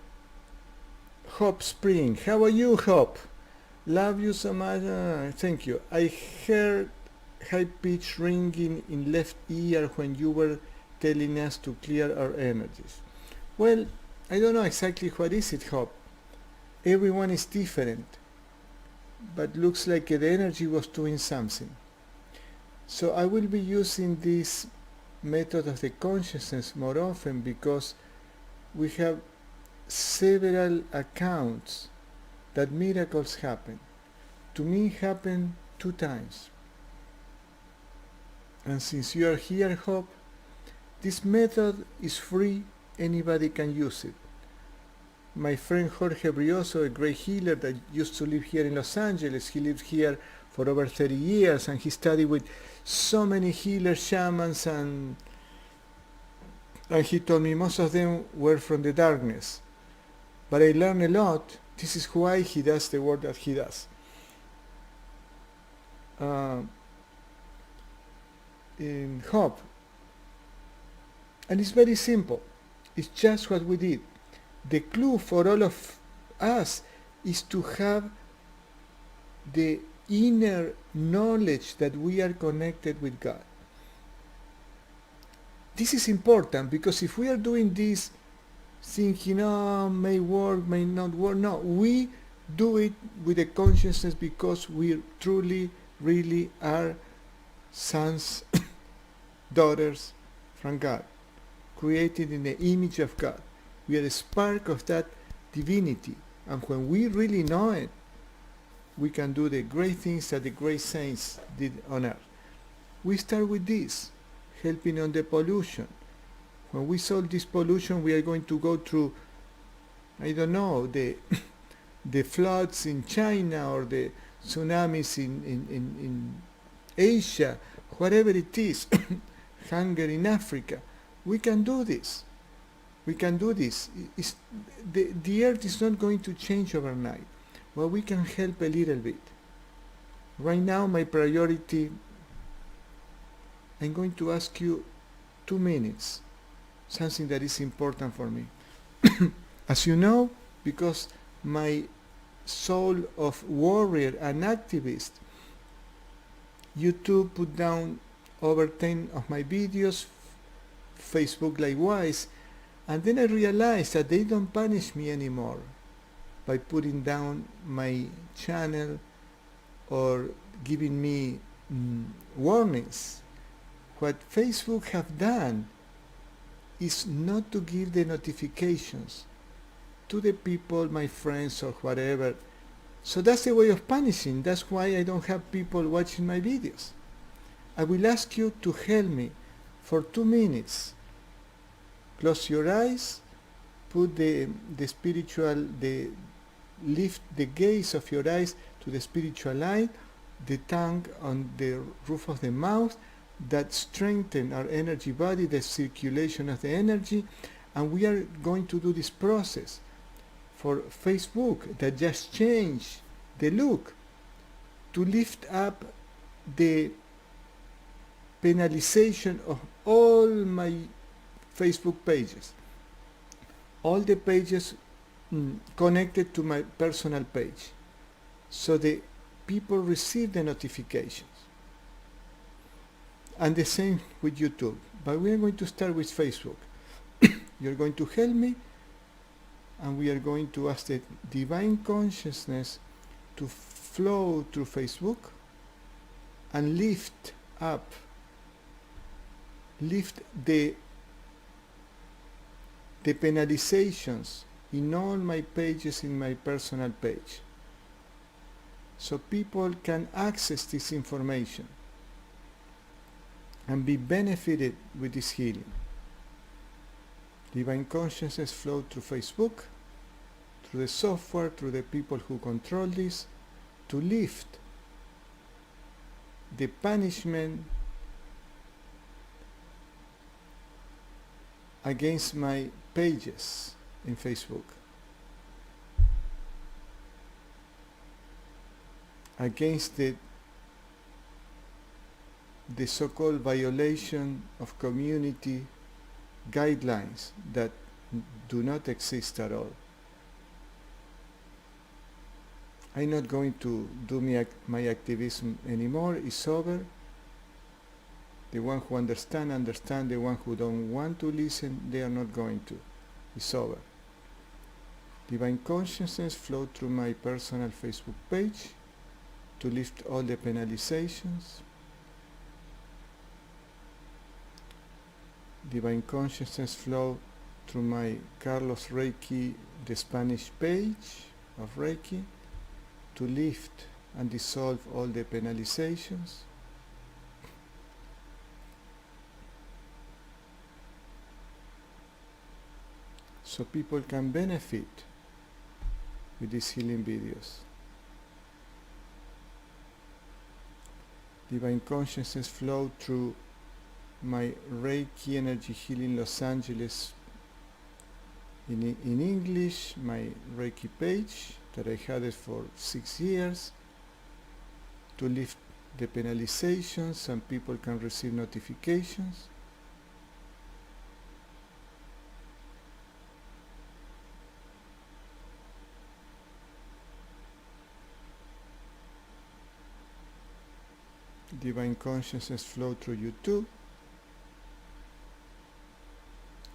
[SPEAKER 1] Hop Spring, how are you, Hop? Love you so much. Thank you. I heard high-pitched ringing in left ear when you were telling us to clear our energies. Well, I don't know exactly what is it, Hop. Everyone is different, but looks like the energy was doing something. So I will be using this method of the consciousness more often, because we have several accounts that miracles happen. To me, happened 2 times. And since you are here, Hope, this method is free. Anybody can use it. My friend Jorge Brioso, a great healer that used to live here in Los Angeles, he lived here for over 30 years, and he studied with so many healers, shamans, and he told me most of them were from the darkness. But I learned a lot This is why he does the work that he does. In hope. And it's very simple. It's just what we did. The clue for all of us is to have the inner knowledge that we are connected with God. This is important because if we are doing this thinking, oh, may work, may not work, no, we do it with a consciousness because we truly, really are sons, daughters from God, created in the image of God. We are a spark of that divinity, and when we really know it, we can do the great things that the great saints did on earth. We start with this, helping on the pollution. When we solve this pollution, we are going to go through, I don't know, the floods in China or the tsunamis in Asia, whatever it is, hunger in Africa. We can do this. We can do this. The earth is not going to change overnight. Well, we can help a little bit. Right now, my priority, I'm going to ask you 2 minutes, something that is important for me. As you know, because my soul of warrior and activist, YouTube put down over 10 of my videos, Facebook likewise, and then I realized that they don't punish me anymore by putting down my channel or giving me warnings. What Facebook have done is not to give the notifications to the people, my friends or whatever. So that's a way of punishing. That's why I don't have people watching my videos. I will ask you to help me for 2 minutes. Close your eyes, put lift the gaze of your eyes to the spiritual light, the tongue on the roof of the mouth, that strengthen our energy body, the circulation of the energy, and we are going to do this process for Facebook that just changed the look to lift up the penalization of all my Facebook pages, all the pages connected to my personal page, so the people receive the notifications. And the same with YouTube, but we are going to start with Facebook. You're going to help me, and we are going to ask the divine consciousness to flow through Facebook and lift the penalizations in all my pages in my personal page, so people can access this information and be benefited with this healing. Divine consciousness flow through Facebook, through the software, through the people who control this, to lift the punishment against my pages in Facebook, against the so-called violation of community guidelines that do not exist at all. I'm not going to do my activism anymore. It's over. The one who understand. The one who don't want to listen, they are not going to. It's over. Divine consciousness flow through my personal Facebook page to lift all the penalizations. Divine consciousness flow through my Carlos Reiki, the Spanish page of Reiki, to lift and dissolve all the penalizations. So people can benefit with these healing videos. Divine consciousness flow through my Reiki Energy Healing Los Angeles in English, my Reiki page, that I had it for 6 years, to lift the penalizations, some people can receive notifications. Divine consciousness flow through you too,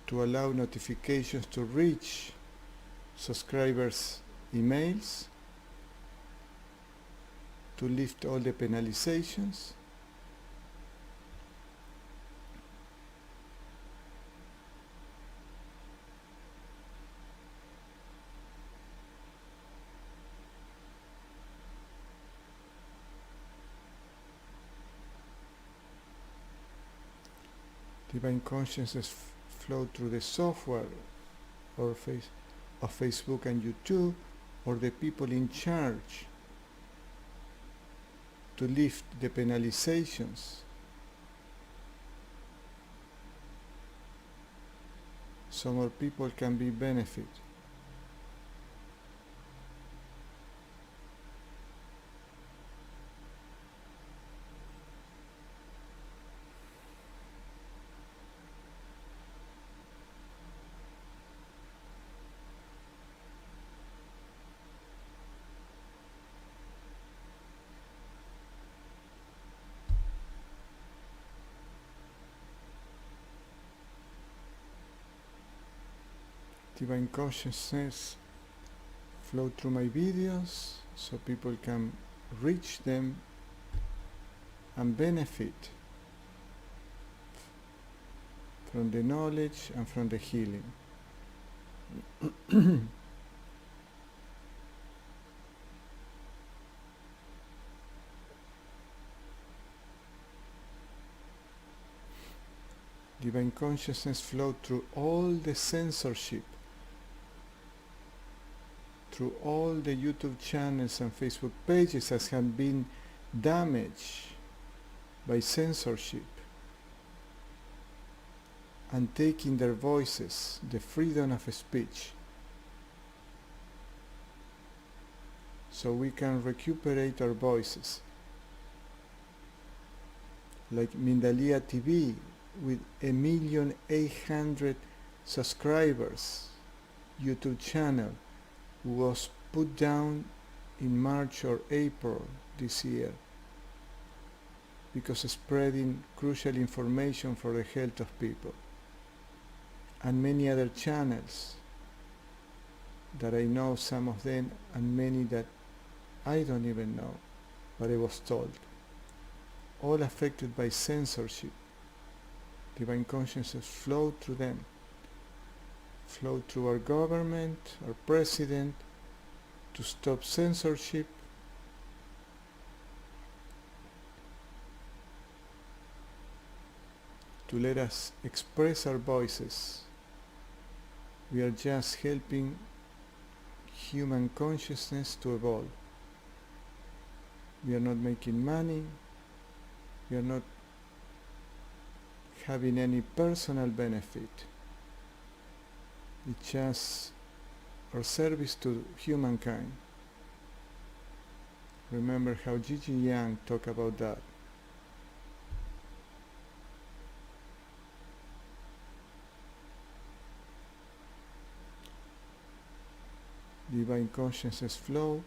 [SPEAKER 1] to allow notifications to reach subscribers' emails, to lift all the penalizations. Divine consciousness flow through the software or of Facebook and YouTube, or the people in charge, to lift the penalizations, so more people can be benefit. Divine consciousness flow through my videos so people can reach them and benefit from the knowledge and from the healing. Divine consciousness flow through all the censorship, through all the YouTube channels and Facebook pages that have been damaged by censorship, and taking their voices, the freedom of speech, so we can recuperate our voices. Like Mindalia TV with 1,800,000 subscribers YouTube channel, was put down in March or April this year because of spreading crucial information for the health of people, and many other channels that I know, some of them, and many that I don't even know, but I was told, all affected by censorship. Divine consciousness flow through them, flow through our government, our president, to stop censorship, to let us express our voices. We are just helping human consciousness to evolve. We are not making money, we are not having any personal benefit. It's just our service to humankind. Remember how Gigi Yang talked about that. Divine consciousness flow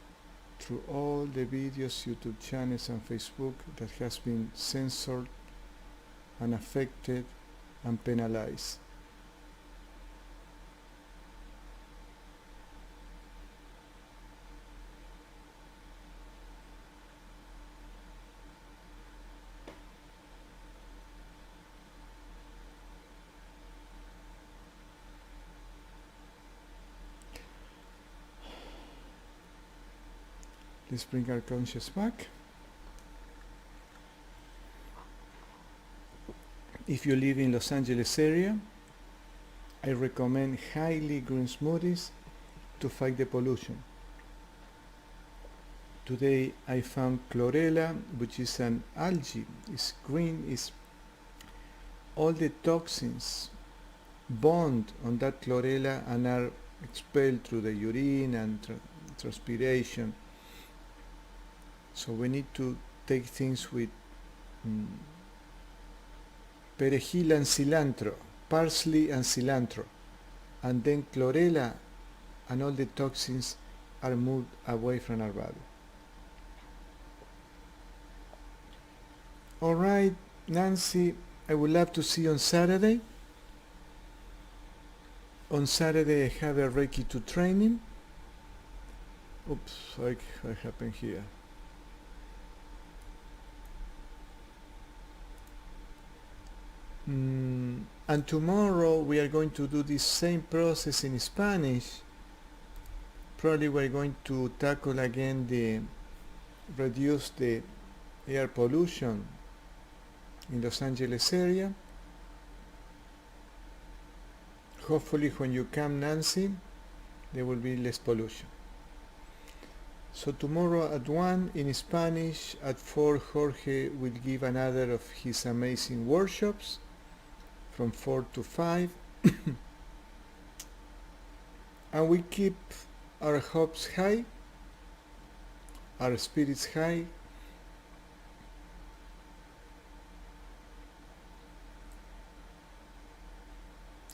[SPEAKER 1] through all the videos, YouTube channels and Facebook that has been censored and affected and penalized. Let's bring our conscious back. If you live in Los Angeles area, I recommend highly green smoothies to fight the pollution. Today I found chlorella, which is an algae. It's green, it's all the toxins bond on that chlorella and are expelled through the urine and transpiration. So we need to take things with perejil and cilantro, parsley and cilantro, and then chlorella, and all the toxins are moved away from our body. Alright, Nancy, I would love to see you on Saturday. On Saturday I have a Reiki 2 training. Oops, what happened here? And tomorrow we are going to do this same process in Spanish. Probably we're going to tackle again the reduce the air pollution in Los Angeles area. Hopefully when you come, Nancy, there will be less pollution. So tomorrow at 1 in Spanish, at 4 Jorge will give another of his amazing workshops from 4 to 5. And we keep our hopes high, our spirits high,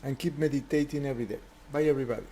[SPEAKER 1] and keep meditating every day. Bye everybody.